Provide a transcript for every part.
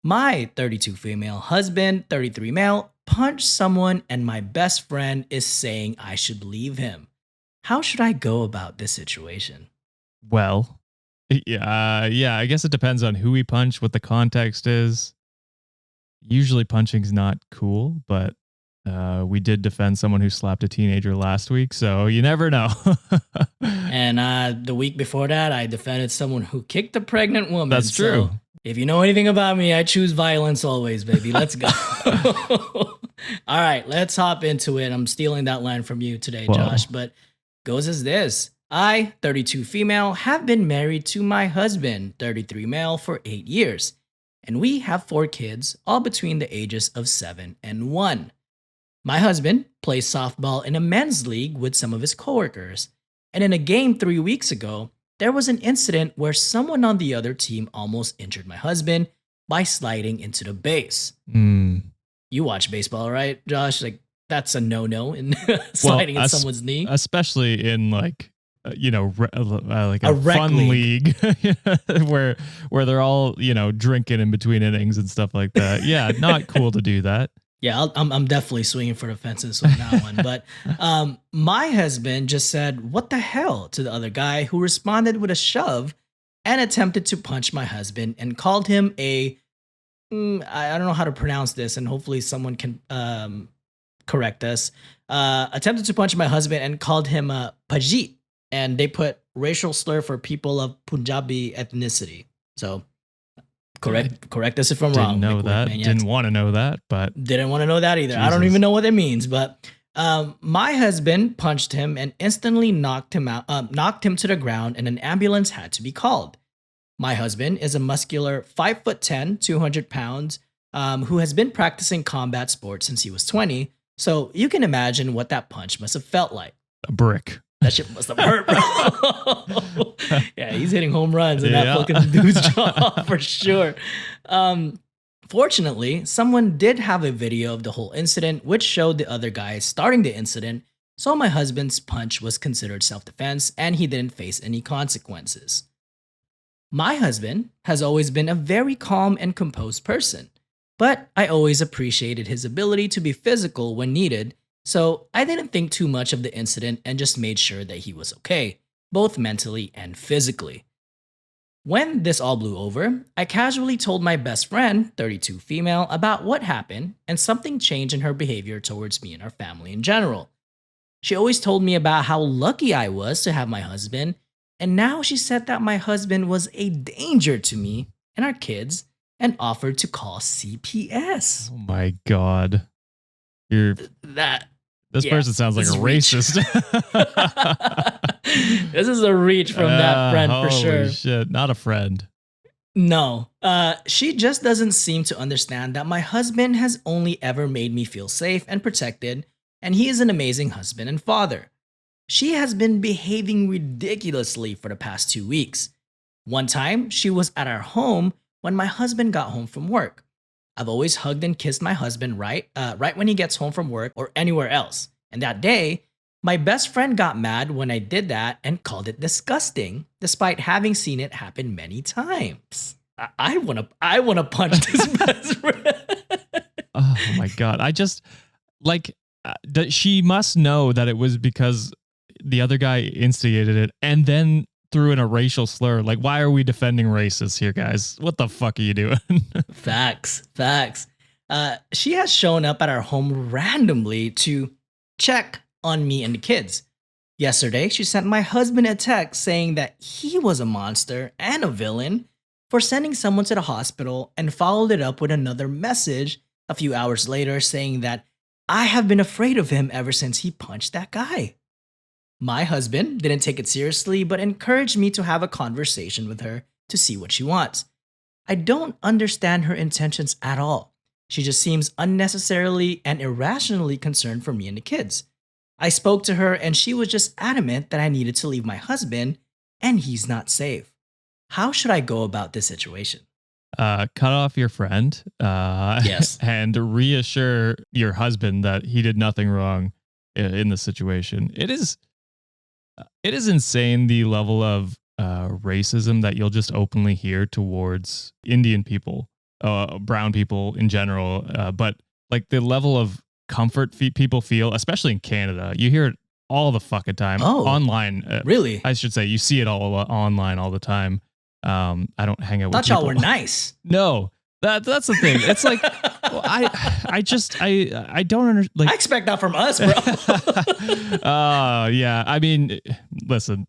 My 32 female husband, 33 male, punched someone, and my best friend is saying I should leave him. How should I go about this situation? Well, yeah, I guess it depends on who we punch, what the context is. Usually punching's not cool, but we did defend someone who slapped a teenager last week, so you never know. And the week before that, I defended someone who kicked a pregnant woman. That's true. So if you know anything about me, I choose violence always, baby. Let's go. All right, let's hop into it. I'm stealing that line from you today, Whoa. Josh, but goes as this. I, 32 female, have been married to my husband, 33 male, for 8 years. And we have 4 kids, all between the ages of 7 and 1. My husband plays softball in a men's league with some of his coworkers. And in a game 3 weeks ago, there was an incident where someone on the other team almost injured my husband by sliding into the base. You watch baseball, right, Josh? Like, that's a no-no in sliding in someone's knee. Especially in like like A a rec fun league where they're all, drinking in between innings and stuff like that. Yeah, not cool to do that. Yeah, I'm definitely swinging for the fences on that one. But my husband just said, "What the hell?" to the other guy, who responded with a shove and attempted to punch my husband and called him I don't know how to pronounce this, and hopefully someone can correct us. Attempted to punch my husband and called him Pajit, and they put racial slur for people of Punjabi ethnicity. So correct us if I'm wrong. Didn't know that. Didn't want to know that, but didn't want to know that either. Jesus. I don't even know what it means, but my husband punched him and instantly knocked him to the ground, and an ambulance had to be called. My husband is a muscular 5'10", 200 pounds, who has been practicing combat sports since he was 20. So you can imagine what that punch must have felt like. A brick. That shit must have hurt, bro. Yeah, he's hitting home runs in that fucking dude's jaw for sure. Fortunately, someone did have a video of the whole incident, which showed the other guy starting the incident. So my husband's punch was considered self-defense, and he didn't face any consequences. My husband has always been a very calm and composed person, but I always appreciated his ability to be physical when needed, so I didn't think too much of the incident and just made sure that he was okay, both mentally and physically. When this all blew over, I casually told my best friend, 32 female, about what happened, and something changed in her behavior towards me and our family in general. She always told me about how lucky I was to have my husband, and now she said that my husband was a danger to me and our kids and offered to call CPS. Oh my God. This person sounds like a racist. This is a reach from that friend for sure. Holy shit, not a friend. No, she just doesn't seem to understand that my husband has only ever made me feel safe and protected, and he is an amazing husband and father. She has been behaving ridiculously for the past 2 weeks. One time, she was at our home when my husband got home from work. I've always hugged and kissed my husband right when he gets home from work or anywhere else. And that day, my best friend got mad when I did that and called it disgusting, despite having seen it happen many times. I wanna punch this best friend. Oh my God! I just she must know that it was because the other guy instigated it and then threw in a racial slur. Like, why are we defending racists here, guys? What the fuck are you doing? Facts. She has shown up at our home randomly to check on me and the kids. Yesterday, she sent my husband a text saying that he was a monster and a villain for sending someone to the hospital, and followed it up with another message a few hours later saying that I have been afraid of him ever since he punched that guy. My husband didn't take it seriously, but encouraged me to have a conversation with her to see what she wants. I don't understand her intentions at all. She just seems unnecessarily and irrationally concerned for me and the kids. I spoke to her and she was just adamant that I needed to leave my husband and he's not safe. How should I go about this situation? Cut off your friend. Yes. And reassure your husband that he did nothing wrong in the situation. It is insane, the level of racism that you'll just openly hear towards Indian people. brown people in general, but like the level of comfort people feel, especially in Canada, you hear it all the fucking time Oh, online. really? I should say you see it all online all the time. I don't hang out with Thought y'all people. were nice. No, that's the thing. It's like well, I don't understand. Like I expect that from us, bro. yeah. I mean, listen,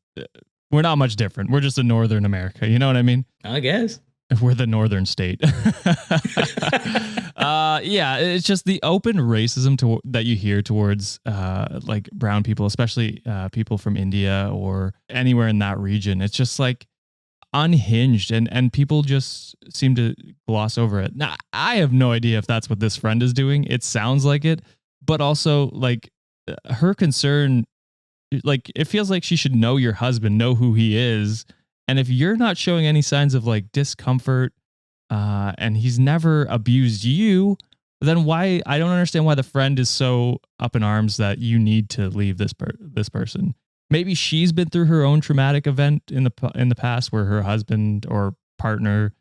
we're not much different. We're just in Northern America. You know what I mean? I guess. We're the northern state. Yeah, it's just the open racism that you hear towards like brown people, especially people from India or anywhere in that region. It's just like unhinged, and people just seem to gloss over it. Now, I have no idea if that's what this friend is doing. It sounds like it, but also like her concern, like it feels like she should know your husband, know who he is. And if you're not showing any signs of like discomfort, and he's never abused you, then why? I don't understand why the friend is so up in arms that you need to leave this person. Maybe she's been through her own traumatic event in the past where her husband or partner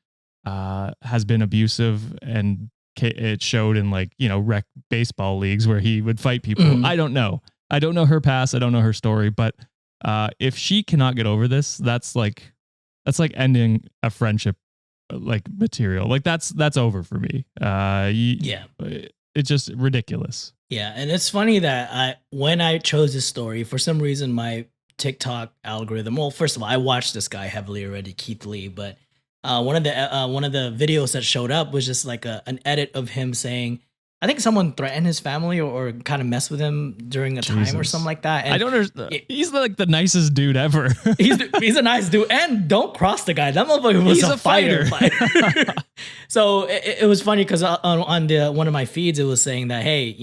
has been abusive, and it showed in like rec baseball leagues where he would fight people. Mhm. I don't know. I don't know her past. I don't know her story, but if she cannot get over this, that's like ending a friendship like material. Like that's over for me. Yeah. It's just ridiculous. Yeah, and it's funny that when I chose this story, for some reason my TikTok algorithm. Well, first of all, I watched this guy heavily already, Keith Lee, but one of the videos that showed up was just like an edit of him saying, I think someone threatened his family or kind of messed with him during a time or Jesus. something like that. And I don't understand. He's like the nicest dude ever. he's a nice dude, and don't cross the guy. That motherfucker was He's a a fighter. fighter. So it was funny because on the one of my feeds, it was saying that, hey,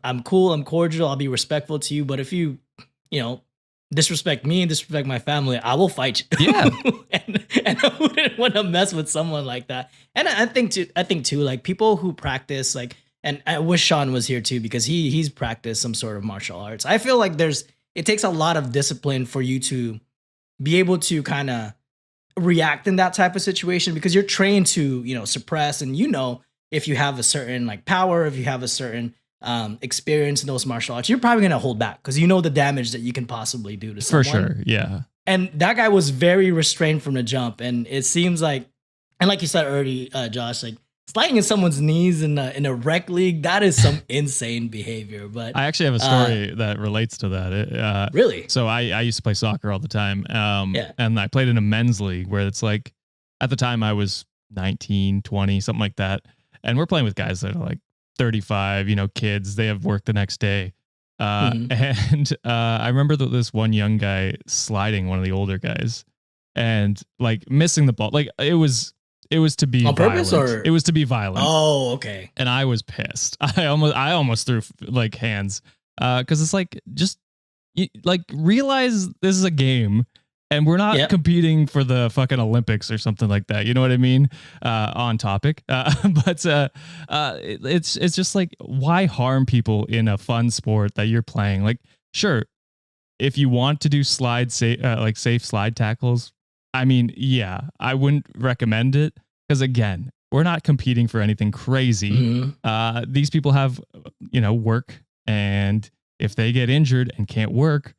I'm cool, I'm cordial, I'll be respectful to you, but if you disrespect me and disrespect my family, I will fight you. Yeah. and I wouldn't want to mess with someone like that. And I think too, like people who practice like, and I wish Sean was here too because he's practiced some sort of martial arts. I feel like it takes a lot of discipline for you to be able to kind of react in that type of situation because you're trained to suppress, and if you have a certain like power, if you have a certain experience in those martial arts, you're probably going to hold back because the damage that you can possibly do to someone. For sure. Yeah. And that guy was very restrained from the jump. And it seems like, and like you said earlier, Josh, like sliding in someone's knees in a rec league, that is some insane behavior. But I actually have a story that relates to that. Really? So I used to play soccer all the time. Yeah. And I played in a men's league where it's like, at the time I was 19, 20, something like that. And we're playing with guys that are like 35, kids, they have work the next day. And I remember this one young guy sliding one of the older guys and like missing the ball. Like it was to be on violent. purpose, or it was to be violent. Oh, okay. And I was pissed. I almost threw like hands. Cause it's like, just like realize this is a game. And we're not competing for the fucking Olympics or something like that. You know what I mean? On topic. But it's just like, why harm people in a fun sport that you're playing? Like, sure, if you want to do safe slide tackles, I mean, yeah, I wouldn't recommend it. Because again, we're not competing for anything crazy. These people have, work. And if they get injured and can't work,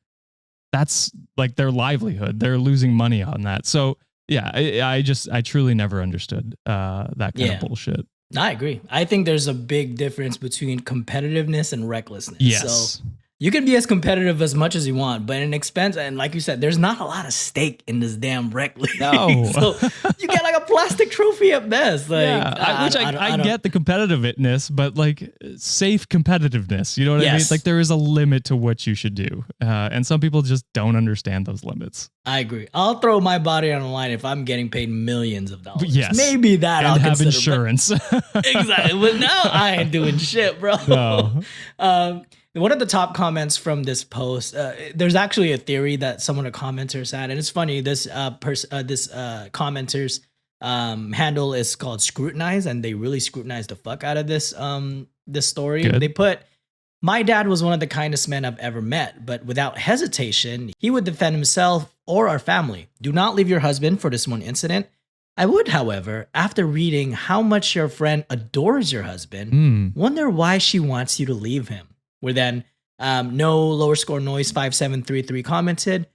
that's like their livelihood. They're losing money on that. So yeah, I truly never understood that kind of bullshit. I agree. I think there's a big difference between competitiveness and recklessness. Yes. So you can be as competitive as much as you want, but in expense, and like you said, there's not a lot of stake in this damn rec league. No. So you get like a plastic trophy at best. Like, I get the competitiveness, but like safe competitiveness. You know what I mean? Like there is a limit to what you should do. And some people just don't understand those limits. I agree. I'll throw my body on the line if I'm getting paid millions of dollars. Yes. Maybe that and I'll have consider, insurance. Exactly. But now I ain't doing shit, bro. No. One of the top comments from this post, there's actually a theory that some of the commenters had, and it's funny. This commenter's handle is called Scrutinize, and they really scrutinize the fuck out of this story. Good. They put, my dad was one of the kindest men I've ever met, but without hesitation, he would defend himself or our family. Do not leave your husband for this one incident. I would, however, after reading how much your friend adores your husband, Hmm. wonder why she wants you to leave him. Where then, no lower score noise 5733 commented,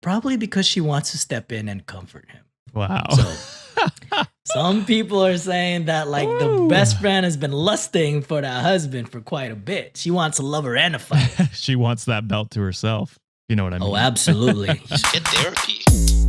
probably because she wants to step in and comfort him. Wow. So some people are saying that like the Ooh. best friend has been lusting for that husband for quite a bit. She wants a lover and a fighter. She wants that belt to herself. You know what I mean? Oh, absolutely. Get therapy.